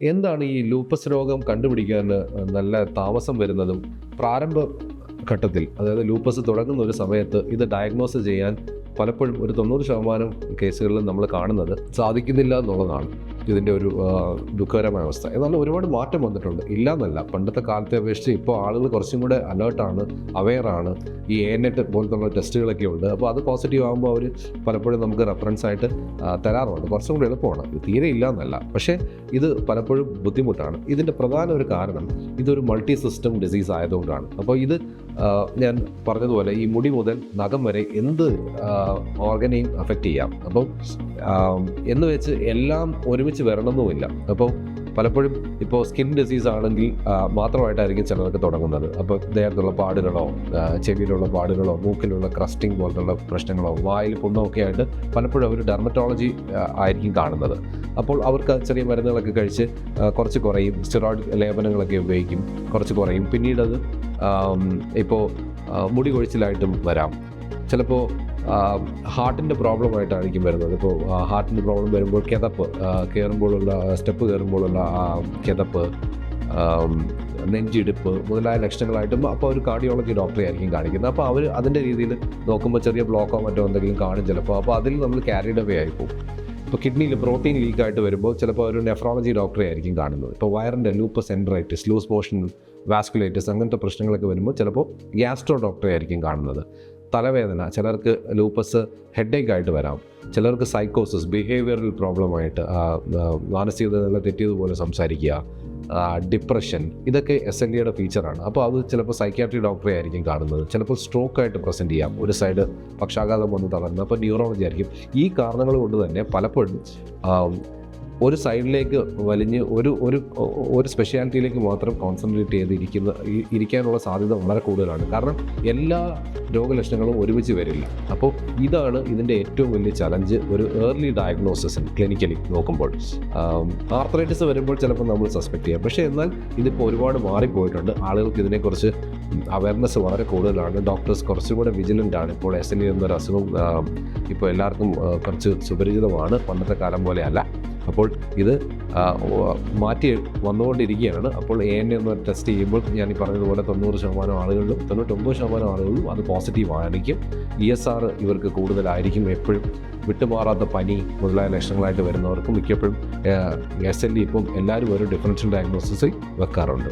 എന്താണ് ഈ ലൂപ്പസ് രോഗം കണ്ടുപിടിക്കാൻ നല്ല താമസം വരുന്നതും പ്രാരംഭ ഘട്ടത്തിൽ, അതായത് ലൂപ്പസ് തുടങ്ങുന്ന ഒരു സമയത്ത് ഇത് ഡയഗ്നോസ് ചെയ്യാൻ പലപ്പോഴും ഒരു 90% കേസുകളിൽ നമ്മൾ കാണുന്നത് സാധിക്കുന്നില്ല എന്നുള്ളതാണ് ഇതിൻ്റെ ഒരു ദുഃഖകരമായ അവസ്ഥ. എന്നാൽ ഒരുപാട് മാറ്റം വന്നിട്ടുണ്ട്, ഇല്ല എന്നല്ല. പണ്ടത്തെ കാലത്തെ അപേക്ഷിച്ച് ഇപ്പോൾ ആളുകൾ കുറച്ചും കൂടെ അലേർട്ടാണ്, അവെയറാണ്. ഈ ANET പോലത്തുള്ള ടെസ്റ്റുകളൊക്കെ ഉണ്ട്. അപ്പോൾ അത് പോസിറ്റീവ് ആകുമ്പോൾ അവർ പലപ്പോഴും നമുക്ക് റെഫറൻസ് ആയിട്ട് തരാറുണ്ട്. കുറച്ചും കൂടി എളുപ്പമാണ്, തീരെ ഇല്ല എന്നല്ല. പക്ഷേ ഇത് പലപ്പോഴും ബുദ്ധിമുട്ടാണ്. ഇതിൻ്റെ പ്രധാന ഒരു കാരണം ഇതൊരു മൾട്ടി സിസ്റ്റം ഡിസീസ് ആയതുകൊണ്ടാണ്. അപ്പോൾ ഇത് ഞാൻ പറഞ്ഞതുപോലെ ഈ മുടി മുതൽ നഖം വരെ എന്ത് ഓർഗനെയും അഫക്റ്റ് ചെയ്യാം. അപ്പം എന്ന് വെച്ച് എല്ലാം ഒരുമിച്ച് വരണമെന്നുമില്ല. അപ്പോൾ പലപ്പോഴും ഇപ്പോൾ സ്കിൻ ഡിസീസ് ആണെങ്കിൽ മാത്രമായിട്ടായിരിക്കും ചിലർക്ക് തുടങ്ങുന്നത്. അപ്പോൾ ദേഹത്തുള്ള പാടുകളോ ചെവിയിലുള്ള പാടുകളോ മൂക്കിലുള്ള ക്രസ്റ്റിംഗ് പോലുള്ള പ്രശ്നങ്ങളോ വായിൽ പുണ്ണൊക്കെ ആയിട്ട് പലപ്പോഴും അവർ ഡെർമറ്റോളജി ആയിരിക്കും കാണുന്നത്. അപ്പോൾ അവർക്ക് ചെറിയ മരുന്നുകളൊക്കെ കഴിച്ച് കുറച്ച് കുറയും, സ്റ്റിറോയിഡ് ലേപനങ്ങളൊക്കെ ഉപയോഗിക്കും, കുറച്ച് കുറയും. പിന്നീട് അത് ഇപ്പോൾ മുടി കൊഴിച്ചിലായിട്ടും വരാം. ചിലപ്പോൾ ഹാർട്ടിൻ്റെ പ്രോബ്ലമായിട്ടായിരിക്കും വരുന്നത്. ഇപ്പോൾ ഹാർട്ടിൻ്റെ പ്രോബ്ലം വരുമ്പോൾ കിതപ്പ്, കയറുമ്പോഴുള്ള സ്റ്റെപ്പ് കയറുമ്പോഴുള്ള കിതപ്പ്, നെഞ്ചിടിപ്പ് മുതലായ ലക്ഷണങ്ങളായിട്ടും അപ്പോൾ ഒരു കാർഡിയോളജി ഡോക്ടറെ ആയിരിക്കും കാണിക്കുന്നത്. അപ്പോൾ അവർ അതിൻ്റെ രീതിയിൽ നോക്കുമ്പോൾ ചെറിയ ബ്ലോക്കോ മറ്റോ എന്തെങ്കിലും കാണും ചിലപ്പോൾ. അപ്പോൾ അതിൽ നമ്മൾ ക്യാരിഡ് അവേ ആയിപ്പോവും. ഇപ്പോൾ കിഡ്നിയിൽ പ്രോട്ടീൻ ലീക്കായിട്ട് വരുമ്പോൾ ചിലപ്പോൾ ഒരു നെഫ്രോളജി ഡോക്ടറെ ആയിരിക്കും കാണുന്നത്. ഇപ്പോൾ വയറിൻ്റെ lupus enteritis, loose motion vasculitis അങ്ങനത്തെ പ്രശ്നങ്ങളൊക്കെ വരുമ്പോൾ ചിലപ്പോൾ ഗ്യാസ്ട്രോ ഡോക്ടറെ ആയിരിക്കും കാണുന്നത്. തലവേദന, ചിലർക്ക് ലൂപ്പസ് ഹെഡേക്ക് ആയിട്ട് വരാം. ചിലർക്ക് സൈക്കോസിസ്, ബിഹേവിയറൽ പ്രോബ്ലമായിട്ട് മാനസികത തെറ്റിയതുപോലെ സംസാരിക്കുക, ഡിപ്രഷൻ, ഇതൊക്കെ SLEയുടെ ഫീച്ചറാണ്. അപ്പോൾ അത് ചിലപ്പോൾ സൈക്യാട്രി ഡോക്ടറെ ആയിരിക്കും കാണുന്നത്. ചിലപ്പോൾ സ്ട്രോക്കായിട്ട് പ്രസൻറ്റ് ചെയ്യാം, ഒരു സൈഡ് പക്ഷാഘാതം വന്ന് തളർന്ന്, അപ്പോൾ ന്യൂറോളജി ആയിരിക്കും. ഈ കാരണങ്ങൾ കൊണ്ട് തന്നെ പലപ്പോഴും ഒരു സൈഡിലേക്ക് വലിഞ്ഞ് ഒരു സ്പെഷ്യാലിറ്റിയിലേക്ക് മാത്രം കോൺസെൻട്രേറ്റ് ഇരിക്കാനുള്ള സാധ്യത വളരെ കൂടുതലാണ്. കാരണം എല്ലാ രോഗലക്ഷണങ്ങളും ഒരുമിച്ച് വരില്ല. അപ്പോൾ ഇതാണ് ഇതിൻ്റെ ഏറ്റവും വലിയ ചലഞ്ച് ഒരു ഏർലി ഡയഗ്നോസിസ് ക്ലിനിക്കലി നോക്കുമ്പോൾ. ആർത്രൈറ്റിസ് വരുമ്പോൾ ചിലപ്പോൾ നമ്മൾ സസ്പെക്ട് ചെയ്യാം. പക്ഷേ എന്നാൽ ഇതിപ്പോൾ ഒരുപാട് മാറിപ്പോയിട്ടുണ്ട്. ആളുകൾക്ക് ഇതിനെക്കുറിച്ച് അവയർനെസ് വളരെ കൂടുതലാണ്. ഡോക്ടേഴ്സ് കുറച്ചുകൂടെ വിജിലൻ്റ് ആണ്. ഇപ്പോൾ SLE എന്നൊരു അസുഖം ഇപ്പോൾ എല്ലാവർക്കും കുറച്ച് സുപരിചിതമാണ്, പണ്ടത്തെ കാലം പോലെയല്ല. അപ്പോൾ ഇത് മാറ്റി വന്നുകൊണ്ടിരിക്കുകയാണ്. അപ്പോൾ ANA എന്ന് ടെസ്റ്റ് ചെയ്യുമ്പോൾ ഞാൻ ഈ പറഞ്ഞതുപോലെ 90% ആളുകളിലും 99% ആളുകളിലും അത് പോസിറ്റീവ് ആയിരിക്കും. ESR ഇവർക്ക് കൂടുതലായിരിക്കും. എപ്പോഴും വിട്ടുമാറാത്ത പനി മുതലായ ലക്ഷണങ്ങളായിട്ട് വരുന്നവർക്കും മിക്കപ്പോഴും SLE ഇപ്പം എല്ലാവരും ഒരു ഡിഫറൻഷ്യൽ ഡയഗ്നോസിസ് വെക്കാറുണ്ട്.